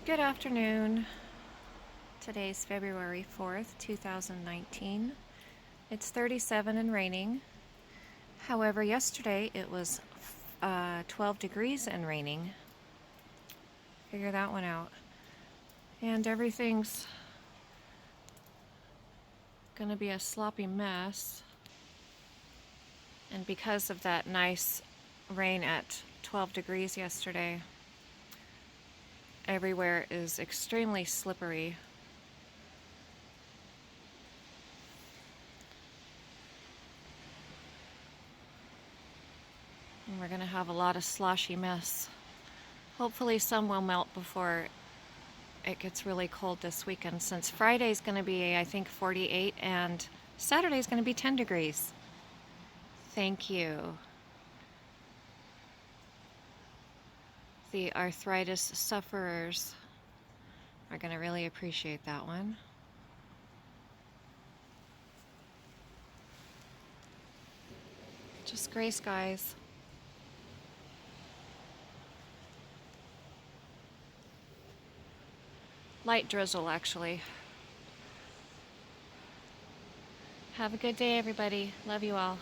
Good afternoon. Today's February 4th, 2019. It's 37 and raining. However, yesterday it was 12 degrees and raining. Figure that one out. And everything's going to be a sloppy mess. And because of that nice rain at 12 degrees yesterday, everywhere is extremely slippery. And we're going to have a lot of sloshy mess. Hopefully some will melt before it gets really cold this weekend, since Friday's going to be, I think, 48 and Saturday's going to be 10 degrees. Thank you. The arthritis sufferers are going to really appreciate that one. Just gray skies. Light drizzle, actually. Have a good day, everybody. Love you all.